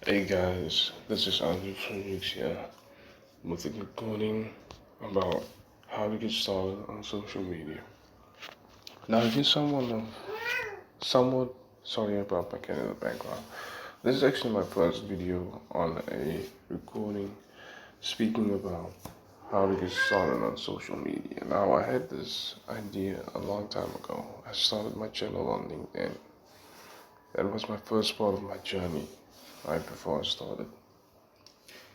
Hey guys, this is Andrew from here with a recording about how to get started on social media. Now, if you're someone somewhat sorry about my cat in the background. This is actually my first video on a recording speaking about how to get started on social media. Now, I had this idea a long time ago. I started my channel on LinkedIn. That was my first part of my journey right before I started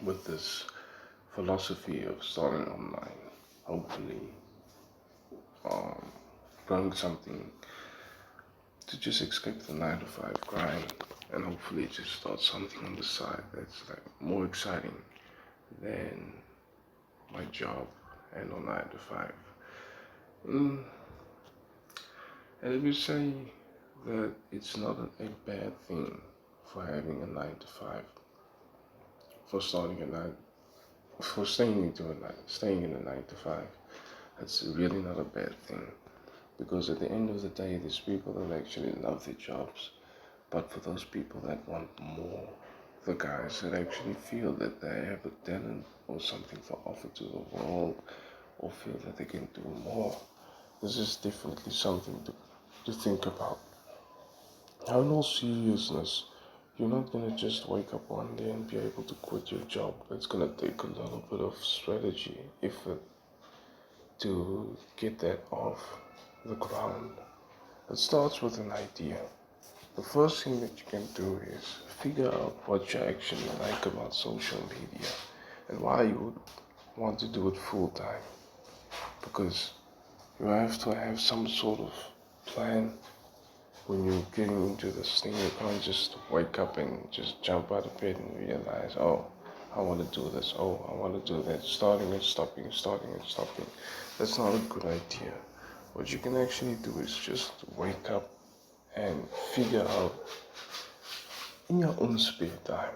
with this philosophy of starting online, hopefully growing something to just escape the 9 to 5 grind and hopefully just start something on the side that's like more exciting than my job and on 9 to 5. And if you say that it's not a bad thing for having a 9 to 5, for starting a 9, for staying in a 9 to 5, that's really not a bad thing. Because at the end of the day, there's people that actually love their jobs, but for those people that want more, the guys that actually feel that they have a talent or something to offer to the world, or feel that they can do more, this is definitely something to think about. Now, in all seriousness, you're not gonna just wake up one day and be able to quit your job. It's gonna take a little bit of strategy, effort, to get that off the ground. It starts with an idea. The first thing that you can do is figure out what you actually like about social media and why you would want to do it full time. Because you have to have some sort of plan when you're getting into this thing. You can't just wake up and just jump out of bed and realize, oh, I want to do this, oh, I want to do that, starting and stopping, starting and stopping. That's not a good idea. What you can actually do is just wake up and figure out in your own spare time.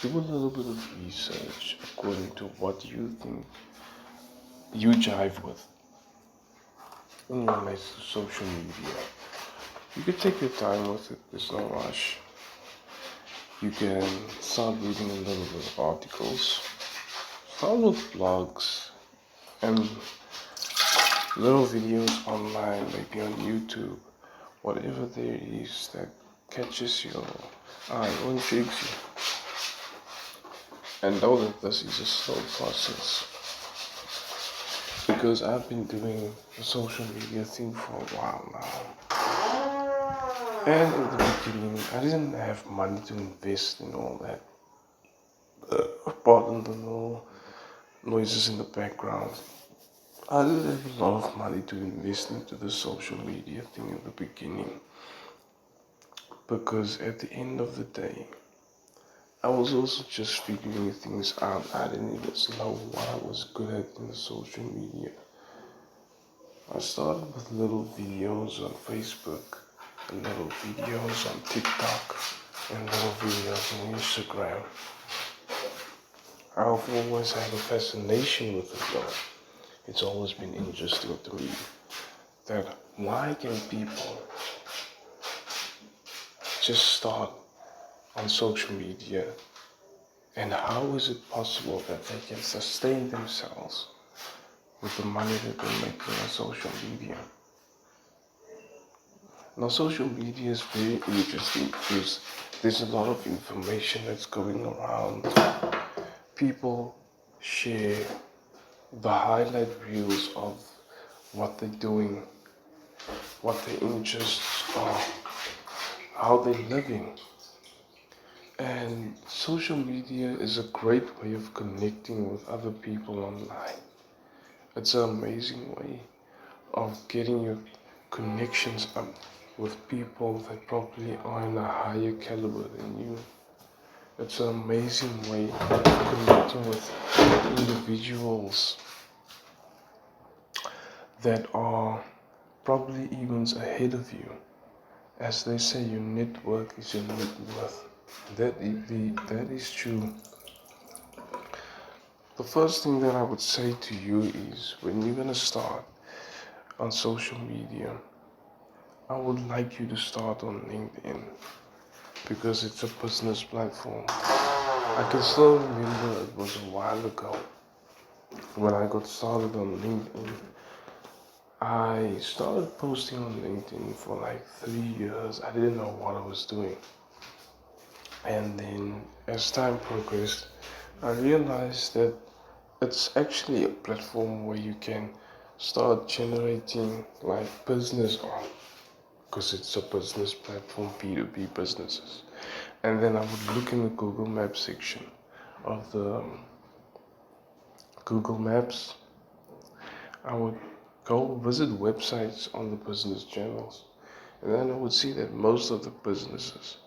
Do a little bit of research according to what you think you jive with in relation to social media. You can take your time with it, there's no rush. You can start reading a little bit of articles, start with blogs and little videos online, maybe on YouTube, whatever there is that catches your eye or intrigues you. And know that this is a slow process, because I've been doing the social media thing for a while now. And in the beginning, I didn't have money to invest in all that. Pardon the little noises in the background. I didn't have a lot of money to invest into the social media thing in the beginning. Because at the end of the day, I was also just figuring things out. I didn't even know what I was good at in the social media. I started with little videos on Facebook, and little videos on TikTok, and little videos on Instagram. I've always had a fascination with it though. It's always been interesting to me that why can people just start on social media, and how is it possible that they can sustain themselves with the money that they're making on social media? Now, social media is very interesting because there's a lot of information that's going around. People share the highlight reels of what they're doing, what their interests are, how they're living. And social media is a great way of connecting with other people online. It's an amazing way of getting your connections up with people that probably are in a higher caliber than you. It's an amazing way of connecting with individuals that are probably even ahead of you. As they say, your network is your net worth. That is true. The first thing that I would say to you is, when you're gonna start on social media, I would like you to start on LinkedIn. because it's a business platform. I can still remember it was a while ago when I got started on LinkedIn. I started posting on LinkedIn for like 3 years. I didn't know what I was doing. And then as time progressed, I realized that it's actually a platform where you can start generating like business on, because it's a business platform, B2B businesses. And then I would look in the Google Maps section of the Google Maps. I would go visit websites on the business channels, and then I would see that most of the businesses,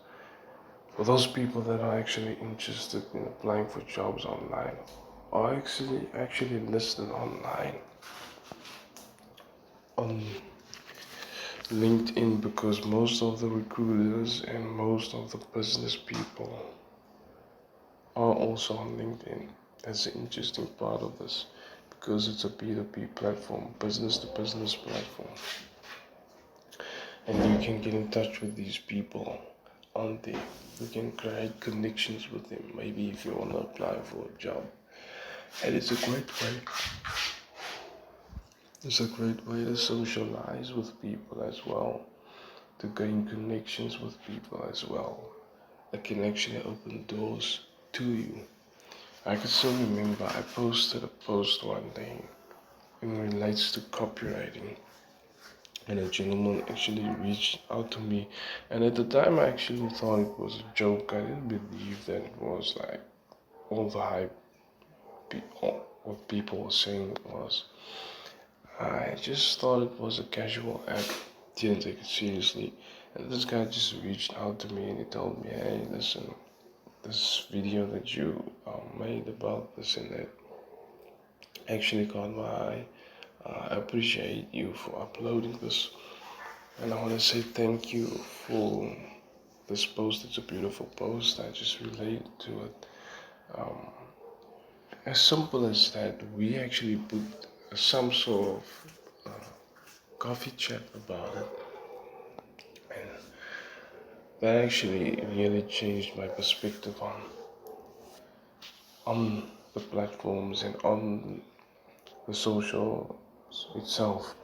for those people that are actually interested in applying for jobs online, are actually listed online on LinkedIn, because most of the recruiters and most of the business people are also on LinkedIn. That's the interesting part of this, because it's a B2B platform, business to business platform. And you can get in touch with these people on there. You can create connections with them, maybe if you want to apply for a job. And it's a great way. It's a great way to socialize with people as well, to gain connections with people as well. That can actually open doors to you. I can still remember I posted a post one day in relates to copywriting, and a gentleman actually reached out to me, and at the time I actually thought it was a joke. I didn't believe that it was like all the hype, what people were saying it was. I just thought it was a casual act, didn't take it seriously. And this guy just reached out to me and he told me, hey, listen, this video that you made about this and that actually caught my eye. I appreciate you for uploading this, and I want to say thank you for this post. It's a beautiful post. I just related to it. As simple as that, we actually put some sort of coffee chat about it, and that actually really changed my perspective on the platforms and on the social itself.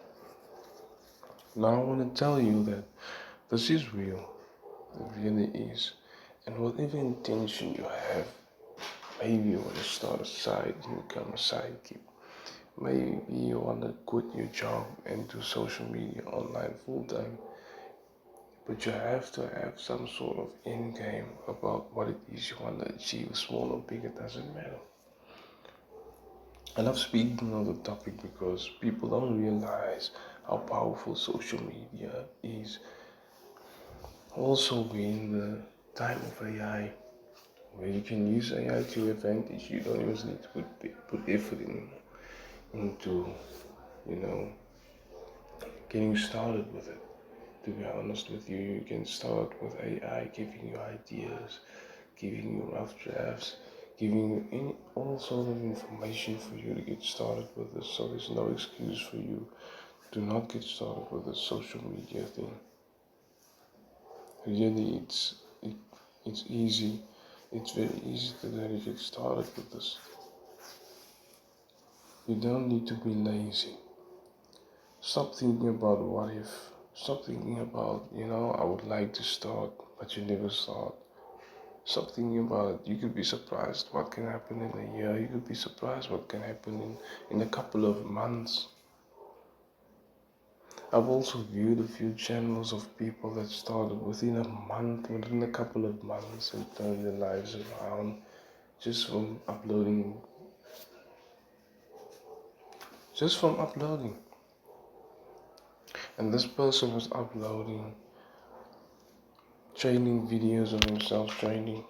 Now I want to tell you that this is real. It really is. And whatever intention you have, maybe you want to start a side and become a sidekick. Maybe you want to quit your job and do social media online full time. But you have to have some sort of end game about what it is you want to achieve. Small or big, it doesn't matter. I love speaking on the topic because people don't realize how powerful social media is. Also, we're in the time of AI, where you can use AI to your advantage. You don't even need to put effort into, you know, getting started with it. To be honest with you, you can start with AI giving you ideas, giving you rough drafts, giving you all sort of information for you to get started with this. So there's no excuse for you to not get started with the social media thing. Really, it's easy. It's very easy to really get started with this. You don't need to be lazy. Stop thinking about what if. Stop thinking about, I would like to start, but you never start. Stop thinking about it. You could be surprised what can happen in a year. You could be surprised what can happen in a couple of months. I've also viewed a few channels of people that started within a month, within a couple of months, and turned their lives around just from uploading. Just from uploading. And this person was uploading training videos of himself training,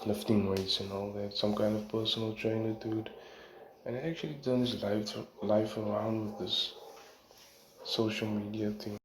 lifting weights and all that, some kind of personal trainer dude. And he actually turned his life around with this social media thing.